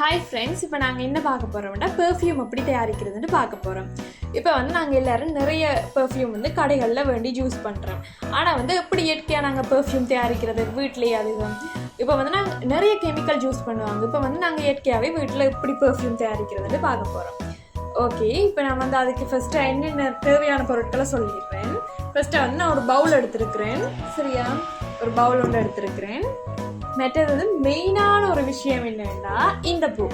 Hi friends, இப்போ நாங்கள் என்ன பார்க்க போகிறோம்னா பெர்ஃப்யூம் எப்படி தயாரிக்கிறதுன்னு பார்க்க போகிறோம். இப்போ நாங்கள் எல்லோரும் நிறைய பெர்ஃப்யூம் கடைகளில் வேண்டி யூஸ் பண்ணுறோம். ஆனால் எப்படி இயற்கையாக நாங்கள் பெர்ஃப்யூம் தயாரிக்கிறது வீட்டிலேயே அதுவும் இப்போ நாங்கள் நிறைய கெமிக்கல் யூஸ் பண்ணுவாங்க. இப்போ நாங்கள் இயற்கையாகவே வீட்டில் எப்படி பெர்ஃப்யூம் தயாரிக்கிறதுன்னு பார்க்க போகிறோம். ஓகே, இப்போ நான் அதுக்கு ஃபஸ்ட்டு என்னென்ன தேவையான பொருட்களை சொல்லிடுறேன். ஃபஸ்ட்டு நான் ஒரு பவுல் எடுத்துருக்கிறேன். சரியா, ஒரு பவுல் ஒன்று எடுத்துருக்கிறேன். மற்றது மெயினான ஒரு விஷயம் என்னன்னா, இந்த பூ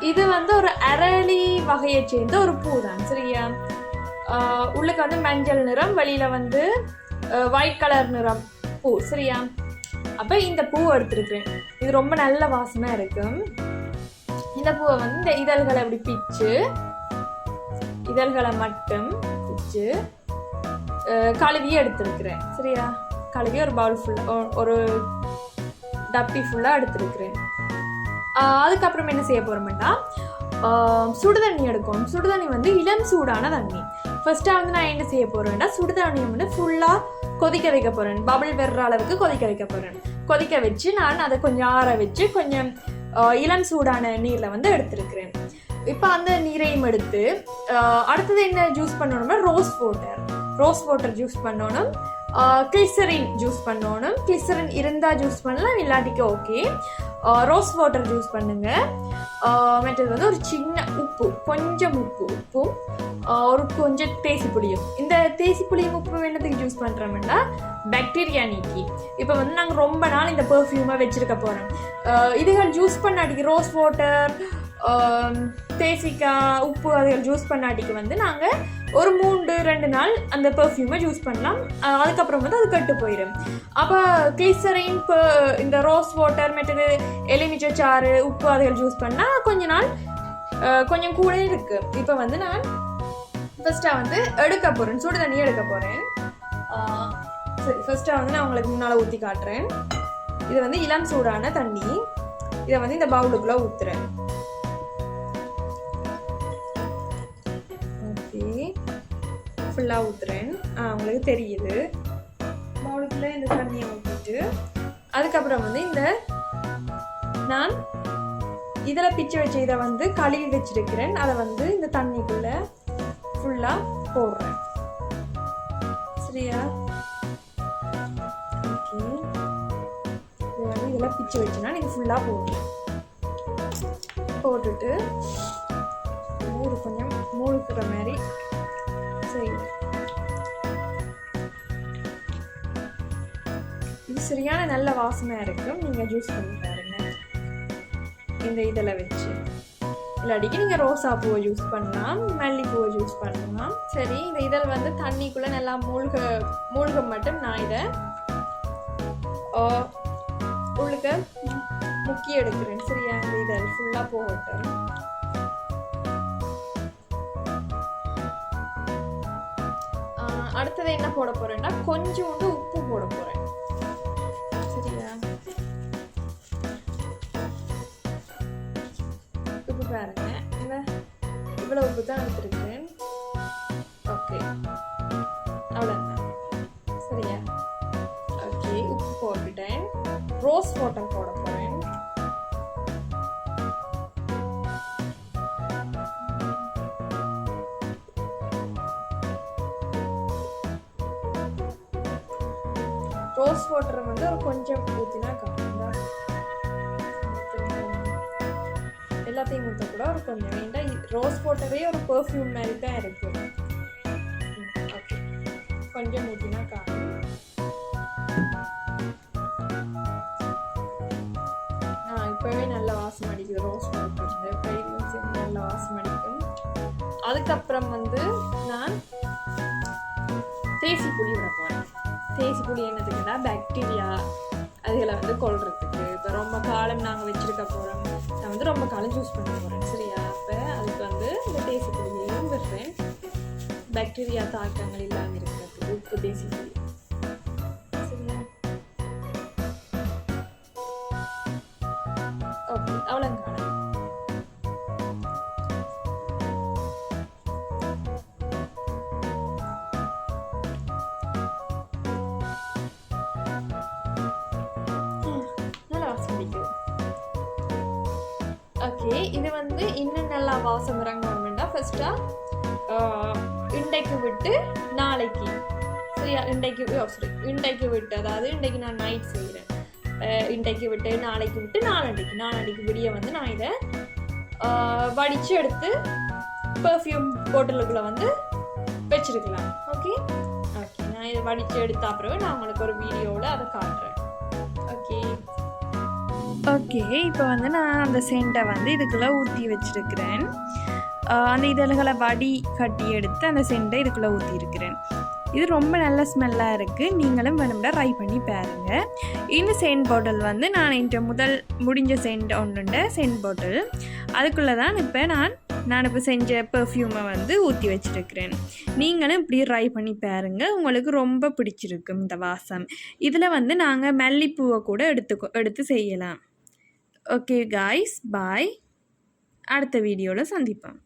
இது ஒரு அரளி வகையை சேர்ந்த ஒரு பூ தான். சரியா, உள்ளுக்கு மஞ்சள் நிறம், வெளியில ஒயிட் கலர் நிறம் பூ. சரியா, அப்ப இந்த பூ எடுத்துருக்கிறேன். இது ரொம்ப நல்ல வாசமா இருக்கும். இந்த பூவை இந்த இதழ்களை அப்படி பிச்சு, இதழ்களை மட்டும் பிச்சு கழுவி எடுத்துருக்கிறேன். சரியா, கழுவி ஒரு பவுல் ஃபுல்லா, ஒரு டப்பி ஃபுல்லாக எடுத்துருக்கிறேன். அதுக்கப்புறம் என்ன செய்ய போகிறோம்னா, சுடுதண்ணி எடுக்கணும். சுடுதண்ணி இளம் சூடான தண்ணி. ஃபர்ஸ்ட்டாக நான் என்ன செய்ய போகிறேன்னா, சுடுதண்ணியை ஃபுல்லாக கொதிக்க வைக்க போகிறேன். பபிள் வர்ற அளவுக்கு கொதிக்க வைக்க போகிறேன். கொதிக்க வச்சு நான் அதை கொஞ்சம் ஆற வச்சு கொஞ்சம் இளம் சூடான நீரில் எடுத்துருக்கிறேன். இப்போ அந்த நீரையும் எடுத்து அடுத்தது என்ன ஜூஸ் பண்ணணும்னா, ரோஸ் வாட்டர் ஜூஸ் பண்ணணும். கிளிசரின் ஜூஸ் பண்ணணும். கிளிசரின் இருந்தால் ஜூஸ் பண்ணலாம், இல்லாட்டிக்கு ஓகே. ரோஸ் வாட்டர் ஜூஸ் பண்ணுங்க. மற்றது ஒரு சின்ன உப்பு, கொஞ்சம் உப்பும் ஒரு கொஞ்சம் தேசி புளியும். இந்த தேசி புளியும் உப்பு என்னத்துக்கு ஜூஸ் பண்ணுறோம்னா, பாக்டீரியா நீக்கி. இப்போ நாங்கள் ரொம்ப நாள் இந்த பெர்ஃப்யூமை வச்சிருக்க போகிறோம். இதுகள் ஜூஸ் பண்ணாட்டிக்கு ரோஸ் வாட்டர், தேசிக்காய், உப்பு அதுகள் ஜூஸ் பண்ணாட்டிக்கு நாங்கள் ஒரு 3-2 நாள் அந்த பெர்ஃப்யூமை யூஸ் பண்ணலாம். அதுக்கப்புறம் அது கெட்டு போயிடும். அப்போ கிளிசரின், இந்த ரோஸ் வாட்டர், மற்றது எலுமிச்சை சாறு, உப்பு அதுகள் யூஸ் பண்ணால் கொஞ்ச நாள் கொஞ்சம் கூட இருக்கு. இப்போ நான் ஃபர்ஸ்ட்டாக எடுக்க போகிறேன், சுடு தண்ணி எடுக்க போகிறேன். சரி, ஃபர்ஸ்ட்டாக நான் உங்களுக்கு முன்னால் ஊற்றி காட்டுறேன். இது இளம் சூடான தண்ணி. இதை இந்த பவுலுக்குள்ளே ஊற்றுறேன். ஃபுல்லாக ஊற்றுறேன். உங்களுக்கு தெரியுது. பவுலுக்குள்ளே இந்த தண்ணியை ஊற்றிட்டு அதுக்கப்புறம் இந்த நான் இதில் பிச்சு வச்சு இதை கழுவி வச்சிருக்கிறேன். அதை இந்த தண்ணிக்குள்ளே ஃபுல்லாக போடுறேன். சரியா, ஓகே. இது இதில் பிச்சு வச்சுனா நீங்கள் ஃபுல்லாக போடுறேன். போட்டுட்டு கொஞ்சம் மூழ்கிற மாதிரி செய்யுங்க. இது சரியான நல்ல வாசனையா இருக்கும். நீங்க ஜூஸ் பண்ணி பாருங்க இந்த இதில் வச்சு. இல்லாட்டிக்கு நீங்க ரோசா பூவை யூஸ் பண்ணலாம், மல்லிப்பூவை யூஸ் பண்ணலாம். சரி, இந்த இதழ் தண்ணிக்குள்ள நல்லா மூழ்க மட்டும் நான் இதை உள்ளுக்க முக்கி எடுக்கிறேன். சரியா, இந்த இதழ் ஃபுல்லா போகட்டும். அடுத்தது என்ன போட போறேன்னா, கொஞ்சோண்டு உப்பு போட போறேன். சரியா, உப்பு பாருங்க, இவ்வளவு உப்பு தான் எடுத்துருக்கேன். ஓகே, அவ்வளோதான். சரியா, ஓகே, உப்பு போட்டுட்டேன். ரோஸ் வாட்டர் போட போறேன். ரோஸ் வாட்டர் ஒரு கொஞ்சம் ஊற்றினா காணும். எல்லாத்தையும் ஊற்ற கூட ஒரு கொஞ்சம் வேண்டாம். ரோஸ் வாட்டரே ஒரு பெர்ஃப்யூம் மாதிரி தான் இருக்கு. ஓகே, கொஞ்சம் ஊற்றினா காணும். இப்போவே நல்ல வாசம் அடிக்குது. ரோஸ் வாட்டர் ஃப்ரைக்ரன்ஸ் நல்ல வாசம் அடிக்கும். அதுக்கப்புறம் நான் தேசி புளி விட போகிறேன். தேசி புளி என்னதுக்குன்னா, பாக்டீரியா அதுகளை கொள்றதுக்கு. இப்போ ரொம்ப காலம் நாங்கள் வச்சிருக்க போகிறோம். நான் ரொம்ப காலம் யூஸ் பண்ண போகிறேன். சரியா, அப்போ அதுக்கு இந்த தேசி புளியையும் விடுறேன். பாக்டீரியா தாக்கங்கள் இல்லாமல் இருக்கிறதுக்கு உப்பு தேசி புளி. சரியா, ஓகே, அவ்வளோங்க. ஓகே, இது வந்து இன்னும் நல்லா வாசம் இறங்கணும்னா ஃபர்ஸ்ட்டாக இன்றைக்கு விட்டு நாளைக்கு, சரியா? இன்றைக்கு விட்டு, அதாவது இன்றைக்கு நான் நைட் செய்கிறேன். இன்றைக்கு விட்டு நாளைக்கு விடிய வந்து நான் இதை வடித்து எடுத்து பெர்ஃப்யூம் பாட்டிலுக்குள்ளே வந்து வச்சிருக்கலாம். ஓகே, நான் இதை வடித்து எடுத்த அப்புறம் நான் உங்களுக்கு ஒரு வீடியோவில் அதை காட்டுறேன். ஓகே, இப்போ வந்து நான் அந்த சென்ட்டை வந்து இதுக்குள்ளே ஊற்றி வச்சுருக்கிறேன். அந்த இதழ்களை வடி கட்டி எடுத்து அந்த சென்ட்டை இதுக்குள்ளே ஊற்றிருக்கிறேன். இது ரொம்ப நல்ல ஸ்மெல்லாக இருக்குது. நீங்களும் வேணும்னா ட்ரை பண்ணி பாருங்கள். இந்த சென்ட் பாட்டில் வந்து நான் இன்று முதல் முடிஞ்ச சென்ட் ஒன்றுண்ட சென்ட் பாட்டில், அதுக்குள்ளே தான் இப்போ நான் இப்போ செஞ்ச பெர்ஃப்யூமை வந்து ஊற்றி வச்சுருக்கிறேன். நீங்களும் இப்படி ட்ரை பண்ணி பாருங்கள், உங்களுக்கு ரொம்ப பிடிச்சிருக்கும் இந்த வாசம். இதில் வந்து நாங்கள் மல்லிப்பூவை கூட எடுத்து செய்யலாம். ஓகே காய்ஸ், பாய். அடுத்த வீடியோவில் சந்திப்போம்.